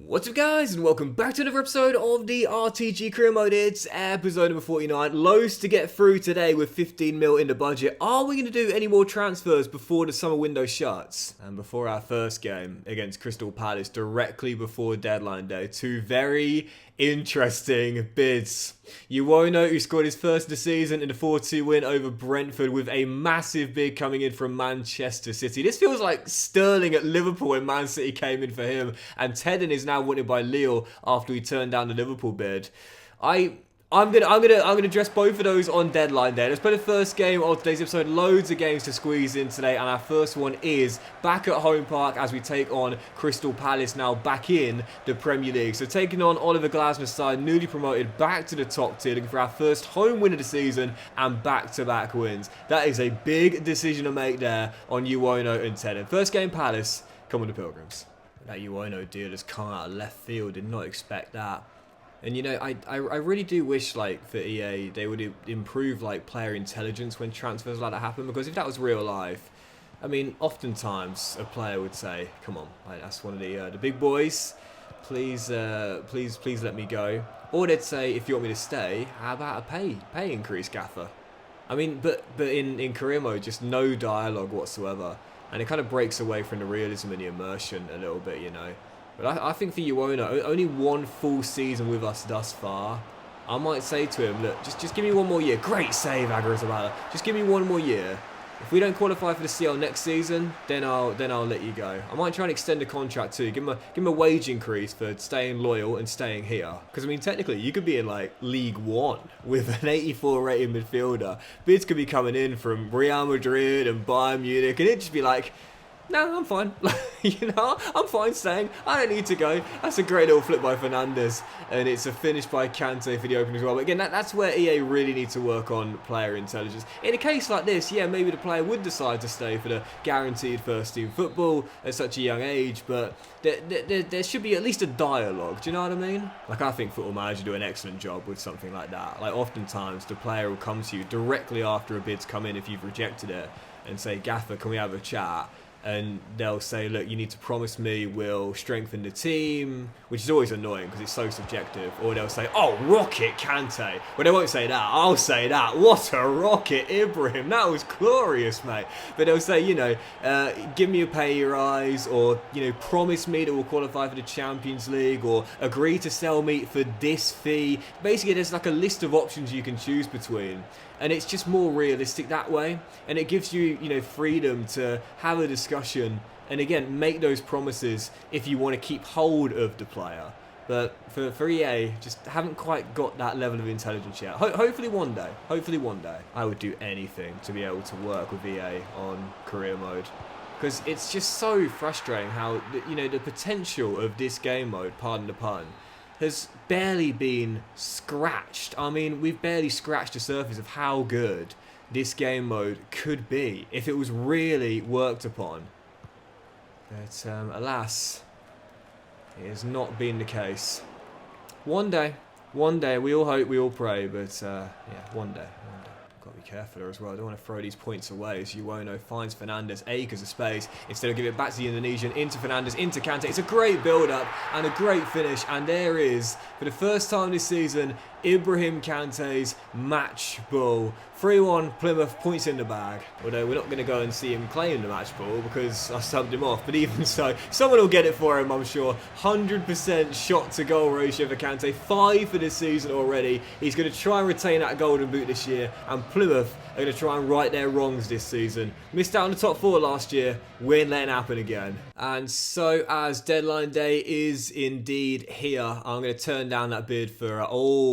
What's up guys, and welcome back to another episode of the RTG Career Mode. It's episode number 49. Loads to get through today with 15 mil in the budget. Are we going to do any more transfers before the summer window shuts? And before our first game against Crystal Palace, directly before deadline day, two very interesting bids. Uono, who scored his first of the season in the 4-2 win over Brentford with a massive bid coming in from Manchester City. This feels like Sterling at Liverpool when Man City came in for him, and Teden is now wanted by Lille after he turned down the Liverpool bid. I'm gonna address both of those on deadline day. Let's play the first game of today's episode. Loads of games to squeeze in today, and our first one is back at home park as we take on Crystal Palace, now back in the Premier League. So taking on Oliver Glasner's side, newly promoted back to the top tier, looking for our first home win of the season and back-to-back wins. That is a big decision to make there on Uono and Teden. First game, Palace. Come on, the Pilgrims. That Uono deal has come out of left field. Did not expect that. And you know, I really do wish, like, for EA, they would improve, like, player intelligence when transfers like that happen, because if that was real life, I mean, oftentimes a player would say, come on, like, that's one of the big boys, please let me go. Or they'd say, if you want me to stay, how about a pay increase, gaffer? I mean, but in career mode, just no dialogue whatsoever, and it kind of breaks away from the realism and the immersion a little bit, you know. But I think for Uono, only one full season with us thus far, I might say to him, look, just give me one more year. Great save, Agrizabala. Just give me one more year. If we don't qualify for the CL next season, then I'll let you go. I might try and extend the contract too. Give him a wage increase for staying loyal and staying here. Because I mean, technically, you could be in like League One with an 84 rated midfielder. Bids could be coming in from Real Madrid and Bayern Munich, and it'd just be like, no, I'm fine. You know, I'm fine staying. I don't need to go. That's a great little flip by Fernandes. And it's a finish by Kante for the opening as well. But again, that's where EA really need to work on player intelligence. In a case like this, yeah, maybe the player would decide to stay for the guaranteed first team football at such a young age. But there should be at least a dialogue. Do you know what I mean? Like, I think Football Manager do an excellent job with something like that. Like, oftentimes the player will come to you directly after a bid's come in if you've rejected it and say, Gaffer, can we have a chat? And they'll say, look, you need to promise me we'll strengthen the team, which is always annoying because it's so subjective. Or they'll say, oh, rocket Kante. Well, they won't say that. I'll say that. What a rocket, Ibrahim. That was glorious, mate. But they'll say, you know, give me a pay rise, or, you know, promise me that we'll qualify for the Champions League, or agree to sell me for this fee. Basically, there's like a list of options you can choose between. And it's just more realistic that way. And it gives you, you know, freedom to have a discussion and, again, make those promises if you want to keep hold of the player. But for EA, just haven't quite got that level of intelligence yet. Hopefully one day. Hopefully one day. I would do anything to be able to work with EA on career mode. Because it's just so frustrating how, you know, the potential of this game mode, pardon the pun, has barely been scratched. I mean, we've barely scratched the surface of how good this game mode could be if it was really worked upon. But alas, it has not been the case. One day, we all hope, we all pray, but yeah, one day. Got to be careful there as well. I don't want to throw these points away as Uono finds Fernandes acres of space. Instead of giving it back to the Indonesian, into Fernandes, into Kante. It's a great build-up and a great finish. And there is, for the first time this season, Ibrahim Kante's match ball. 3-1 Plymouth, points in the bag. Although we're not going to go and see him claim the match ball because I subbed him off. But even so, someone will get it for him, I'm sure. 100% shot to goal ratio for Kante. 5 for this season already. He's going to try and retain that golden boot this year. And Plymouth are going to try and right their wrongs this season. Missed out on the top 4 last year. We ain't letting it happen again. And so, as deadline day is indeed here, I'm going to turn down that bid for,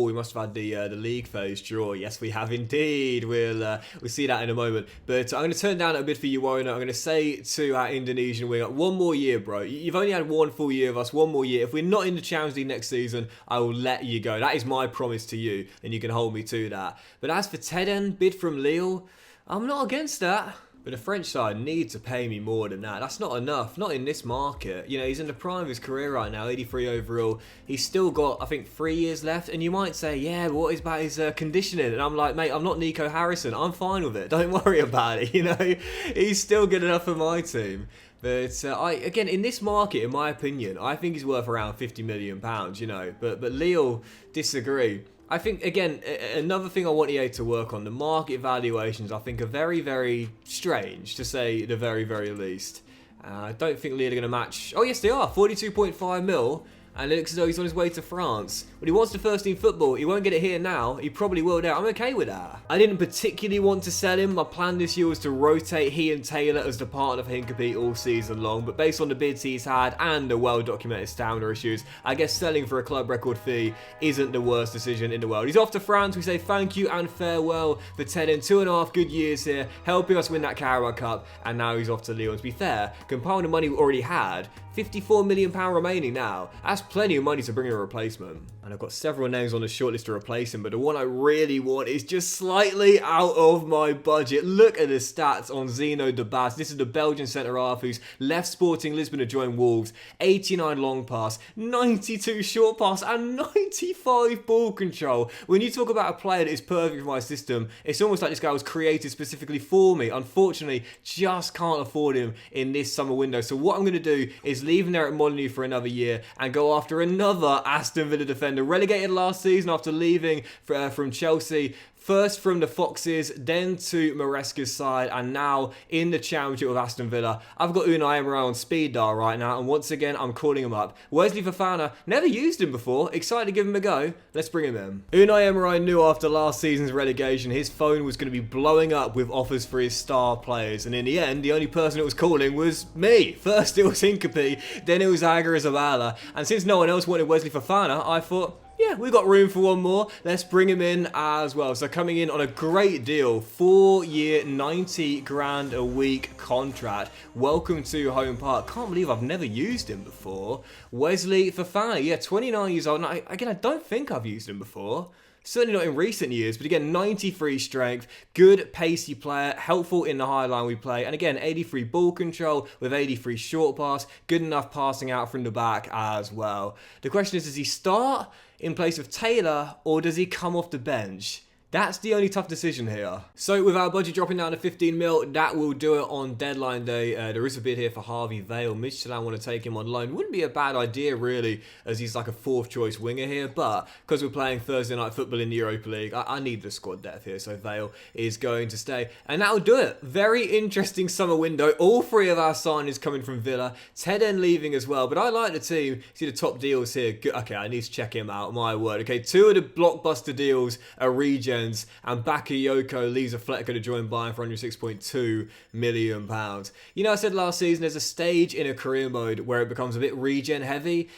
we must have had the league phase draw. Yes, we have indeed. We'll see that in a moment. But I'm going to turn down that bid for Uono. I'm going to say to our Indonesian winger, one more year, bro. You've only had one full year of us, one more year. If we're not in the Champions League next season, I will let you go. That is my promise to you, and you can hold me to that. But as for Teden, bid from Lille, I'm not against that. But the French side need to pay me more than that. That's not enough. Not in this market. You know, he's in the prime of his career right now, 83 overall. He's still got, I think, 3 years left. And you might say, yeah, but what is about his conditioning? And I'm like, mate, I'm not Nico Harrison. I'm fine with it. Don't worry about it. You know, he's still good enough for my team. But again, in this market, in my opinion, I think he's worth around £50 million, you know. But Lille disagree. I think, again, another thing I want EA to work on, the market valuations, I think are very, very strange, to say the very, very least. I don't think Lille are going to match... Oh, yes, they are. 42.5 mil. And it looks as though he's on his way to France. But he wants the first team football. He won't get it here now. He probably will there. I'm okay with that. I didn't particularly want to sell him. My plan this year was to rotate he and Taylor as the partner for Hincapie all season long. But based on the bids he's had and the well-documented stamina issues, I guess selling for a club record fee isn't the worst decision in the world. He's off to France. We say thank you and farewell for Ted in 2.5 good years here, helping us win that Carabao Cup. And now he's off to Lyon. To be fair, compiling the money we already had, £54 million remaining now. That's plenty of money to bring in a replacement. And I've got several names on the shortlist to replace him, but the one I really want is just slightly out of my budget. Look at the stats on Zeno de Bas. This is the Belgian centre-half who's left Sporting Lisbon to join Wolves. 89 long pass, 92 short pass, and 95 ball control. When you talk about a player that is perfect for my system, it's almost like this guy was created specifically for me. Unfortunately, just can't afford him in this summer window. So what I'm going to do is leave him there at Molineux for another year and go after another Aston Villa defender. Relegated last season after leaving from Chelsea. First from the Foxes, then to Maresca's side, and now in the Championship with Aston Villa. I've got Unai Emery on speed dial right now, and once again, I'm calling him up. Wesley Fofana, never used him before. Excited to give him a go. Let's bring him in. Unai Emery knew after last season's relegation, his phone was going to be blowing up with offers for his star players, and in the end, the only person it was calling was me. First it was Hincapie, then it was Zabala, and since no one else wanted Wesley Fofana, I thought, yeah, we've got room for one more. Let's bring him in as well. So coming in on a great deal, 4-year, 90 grand a week contract. Welcome to Home Park. Can't believe I've never used him before. Wesley Fofana, yeah, 29 years old. Now, again, I don't think I've used him before. Certainly not in recent years, but again, 93 strength, good pacey player, helpful in the high line we play, and again, 83 ball control with 83 short pass, good enough passing out from the back as well. The question is, does he start in place of Taylor, or does he come off the bench? That's the only tough decision here. So with our budget dropping down to 15 mil, that will do it on deadline day. There is a bid here for Harvey Vale. Midtjylland want to take him on loan. Wouldn't be a bad idea really, as he's like a 4th choice winger here, but because we're playing Thursday night football in the Europa League, I need the squad depth here, so Vale is going to stay. And that'll do it. Very interesting summer window. All 3 of our signings coming from Villa. Teden leaving as well, but I like the team. See the top deals here. Okay, I need to check him out, my word. Okay, 2 of the blockbuster deals are regen. And Bakayoko leaves a Flecker to join Bayern for £106.2 million. You know, I said last season there's a stage in a career mode where it becomes a bit regen heavy.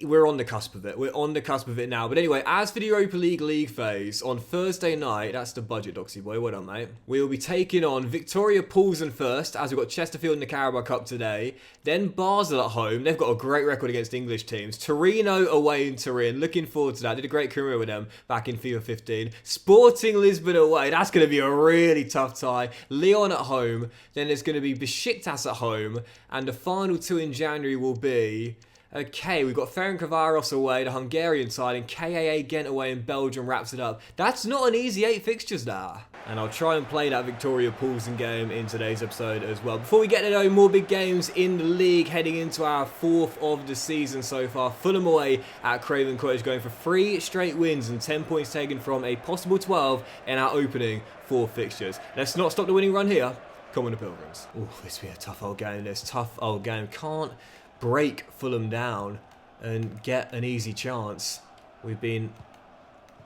We're on the cusp of it. We're on the cusp of it now. But anyway, as for the Europa League phase, on Thursday night, that's the budget, Doxy boy. Well done, mate. We will be taking on Victoria Poulsen first, as we've got Chesterfield in the Carabao Cup today. Then Basel at home. They've got a great record against English teams. Torino away in Turin. Looking forward to that. Did a great career with them back in FIFA 15. Sporting Lisbon away. That's going to be a really tough tie. Lyon at home. Then there's going to be Besiktas at home. And the final 2 in January will be... Okay, we've got Ferencvaros away, the Hungarian side, and KAA Ghent away in Belgium wraps it up. That's not an easy 8 fixtures there. And I'll try and play that Victoria Poulsen game in today's episode as well. Before we get to know more big games in the league, heading into our 4th of the season so far. Fulham away at Craven Cottage, going for 3 straight wins and 10 points taken from a possible 12 in our opening 4 fixtures. Let's not stop the winning run here. Come on, the Pilgrims. Oh, this will be a tough old game. This tough old game. Can't break Fulham down and get an easy chance. We've been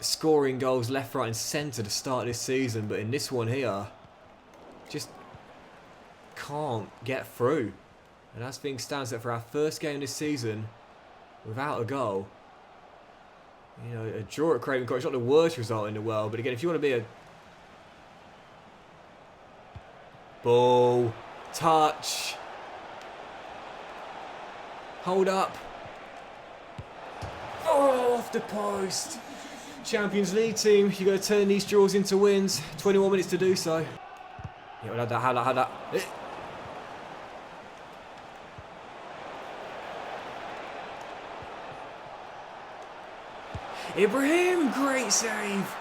scoring goals left, right and centre to start this season, but in this one here, just can't get through. And as things stand, for our first game this season without a goal, you know, a draw at Craven Cottage, not the worst result in the world, but again, if you want to be a ball, touch, hold up. Oh, off the post. Champions League team, you got to turn these draws into wins. 21 minutes to do so. Yeah, we'll have that. Ibrahim, great save.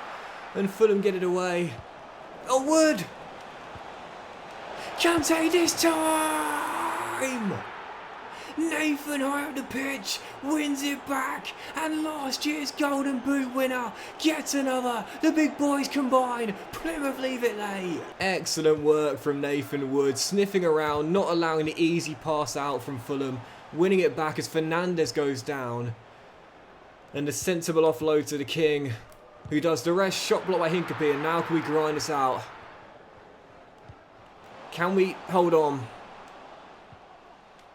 And Fulham get it away. Oh, Wood. Kante this time. time. Nathan high up the pitch, wins it back, and last year's Golden Boot winner gets another. The big boys combine, Plymouth leave it late. Excellent work from Nathan Wood, sniffing around, not allowing the easy pass out from Fulham, winning it back as Fernandes goes down. And the sensible offload to the King, who does the rest, shot block by Hincapie, and now can we grind this out? Can we hold on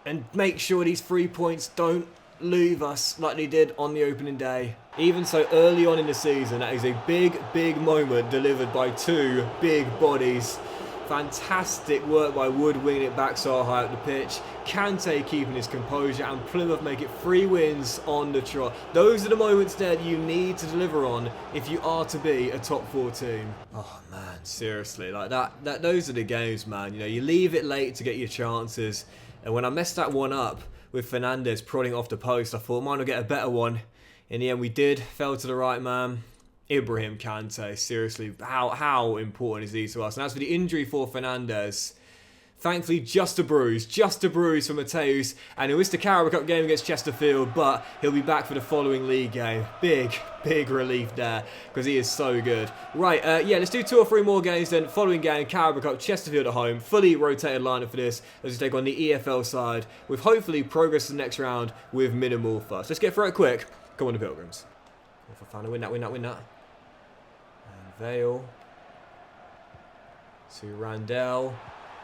and make sure these 3 points don't leave us like they did on the opening day? Even so early on in the season, that is a big moment delivered by two big bodies. Fantastic work by Wood winning it back so high up the pitch. Kante keeping his composure, and Plymouth make it 3 wins on the trot. Those are the moments that you need to deliver on if you are to be a top 4 team. Oh man, seriously, like that those are the games, man. You know, you leave it late to get your chances. And when I messed that one up with Fernandes prodding off the post, I thought mine would get a better one. In the end, we did. Fell to the right man. Ibrahim Kante, seriously, how important is he to us? And as for the injury for Fernandes, thankfully just a bruise for Mateus, and he'll miss the Carabao Cup game against Chesterfield, but he'll be back for the following league game. Big relief there, because he is so good. Right, yeah, let's do 2 or 3 more games then. Following game, Carabao Cup, Chesterfield at home, fully rotated lineup for this, as we take on the EFL side, with hopefully progress to the next round with minimal fuss. Let's get through it quick. Come on, the Pilgrims. If I find a win that. Vale to Randell,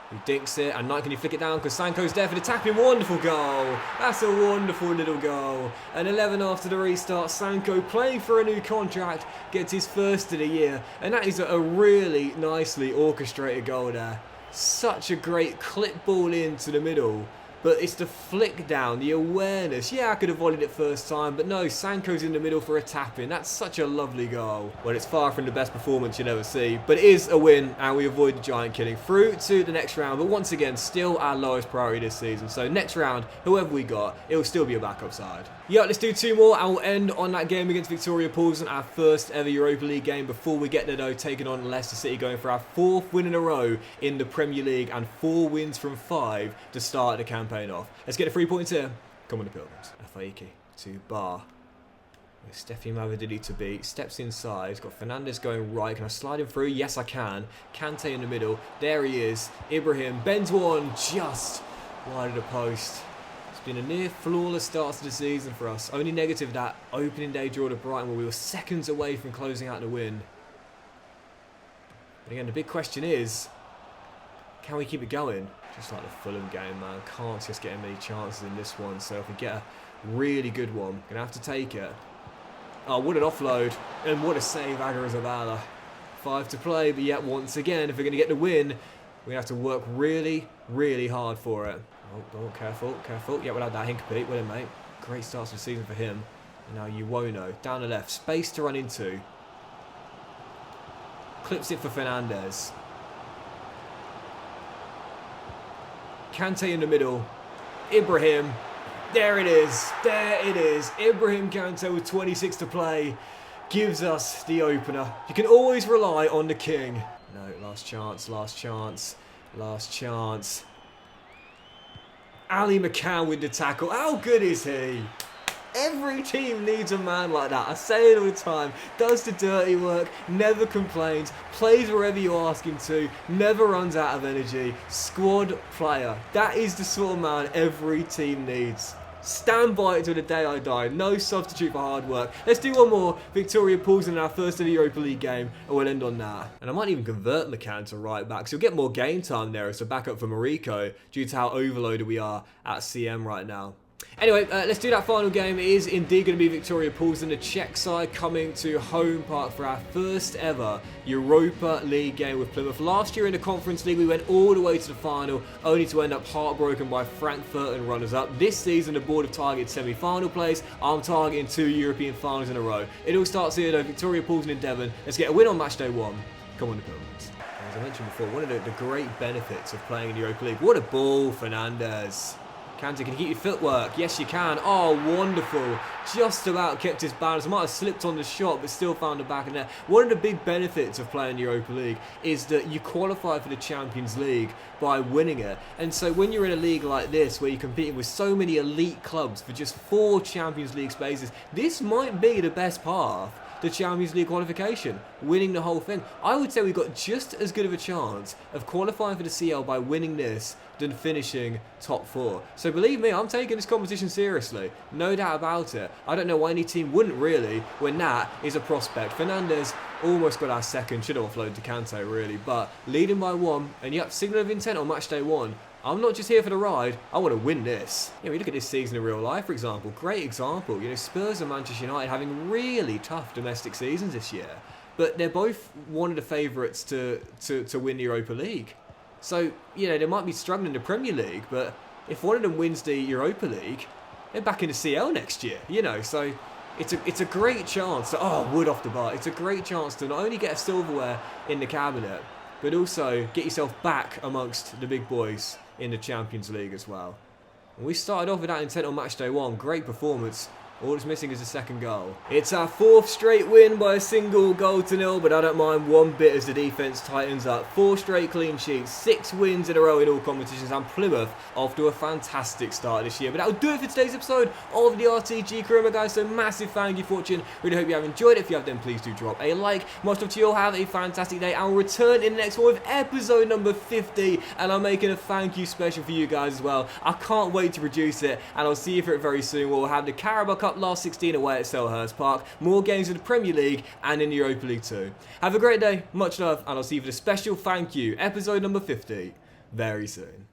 who dinks it, and Knight, can you flick it down because Sanko's there for the tapping? Wonderful goal. That's a wonderful little goal. And 11 after the restart, Sanko playing for a new contract gets his first of the year, and that is a really nicely orchestrated goal there. Such a great clip ball into the middle. But it's the flick down, the awareness. Yeah, I could have volleyed it first time, but no, Sanko's in the middle for a tap-in. That's such a lovely goal. Well, it's far from the best performance you'll ever see, but it is a win, and we avoid the giant killing through to the next round. But once again, still our lowest priority this season. So next round, whoever we got, it'll still be a backup side. Yeah, let's do 2 more, and we'll end on that game against Victoria Paulson, our first ever Europa League game. Before we get there, though, taking on Leicester City, going for our 4th win in a row in the Premier League, and 4 wins from 5 to start the campaign off. Let's get the 3 points here. Come on, the Pilgrims. Afaiki to Bar. With Steffi Mavadidi to beat. Steps inside. He's got Fernandes going right. Can I slide him through? Yes, I can. Kante in the middle. There he is. Ibrahim bends one just wide of the post. It's been a near flawless start to the season for us. Only negative that opening day draw to Brighton, where we were seconds away from closing out the win. But again, the big question is, can we keep it going? Just like the Fulham game, man. Can't just get many chances in this one. So if we get a really good one, gonna have to take it. Oh, what an offload. And what a save, Aguirre-Zabala. 5 to play, but yet once again, if we're going to get the win, we have to work really hard for it. Oh, careful. Yeah, we'll have that Hincapie. Well, mate. Great start to the season for him. And now Uwono, down the left. Space to run into. Clips it for Fernandes. Kante in the middle. Ibrahim. There it is. Ibrahim Kante with 26 to play gives us the opener. You can always rely on the king. No, last chance. Ali McCann with the tackle. How good is he? Every team needs a man like that. I say it all the time. Does the dirty work, never complains, plays wherever you ask him to, never runs out of energy. Squad player. That is the sort of man every team needs. Stand by it till the day I die. No substitute for hard work. Let's do one more. Victoria Paulson in our first ever Europa League game, and we'll end on that. And I might even convert McCann to right back, so you'll get more game time there as a backup for Mariko, due to how overloaded we are at CM right now. Anyway, let's do that final game. It is indeed going to be Victoria Paulson, the Czech side, coming to home park for our first ever Europa League game with Plymouth. Last year in the Conference League, we went all the way to the final, only to end up heartbroken by Frankfurt and runners-up. This season, the board have targeted semi-final place. I'm targeting 2 European finals in a row. It all starts here, though. Victoria Paulson in Devon. Let's get a win on match day 1. Come on, the Pilgrims. As I mentioned before, one of the great benefits of playing in the Europa League. What a ball, Fernandes. Kante, can you keep your footwork? Yes, you can. Oh, wonderful. Just about kept his balance. Might have slipped on the shot, but still found the back in there. One of the big benefits of playing the Europa League is that you qualify for the Champions League by winning it. And so when you're in a league like this, where you're competing with so many elite clubs for just 4 Champions League spaces, this might be the best path to Champions League qualification, winning the whole thing. I would say we've got just as good of a chance of qualifying for the CL by winning this than finishing top 4. So believe me, I'm taking this competition seriously. No doubt about it. I don't know why any team wouldn't really when that is a prospect. Fernandes almost got our second, should have offloaded to Kante really, but leading by 1, and yep, signal of intent on match day 1. I'm not just here for the ride, I want to win this. You know, we look at this season in real life, for example. Great example. You know, Spurs and Manchester United having really tough domestic seasons this year. But they're both one of the favourites to win the Europa League. So, you know, they might be struggling in the Premier League, but if one of them wins the Europa League, they're back in the CL next year, you know. So it's a great chance to, oh, wood off the bar. It's a great chance to not only get a silverware in the cabinet, but also get yourself back amongst the big boys in the Champions League as well. And we started off with that intent on match day 1. Great performance. All it's missing is a second goal. It's our 4th straight win by a single goal to nil, but I don't mind one bit as the defence tightens up. 4 straight clean sheets, 6 wins in a row in all competitions, and Plymouth off to a fantastic start this year. But that'll do it for today's episode of the RTG Career, guys. So massive thank you for watching. Really hope you have enjoyed it. If you have, then please do drop a like. Much love to you all. Have a fantastic day. I'll return in the next one with episode number 50, and I'm making a thank you special for you guys as well. I can't wait to produce it, and I'll see you for it very soon. We'll have the Carabao Cup last 16 away at Selhurst Park, more games in the Premier League and in the Europa League too. Have a great day, much love, and I'll see you for the special thank you, episode number 50, very soon.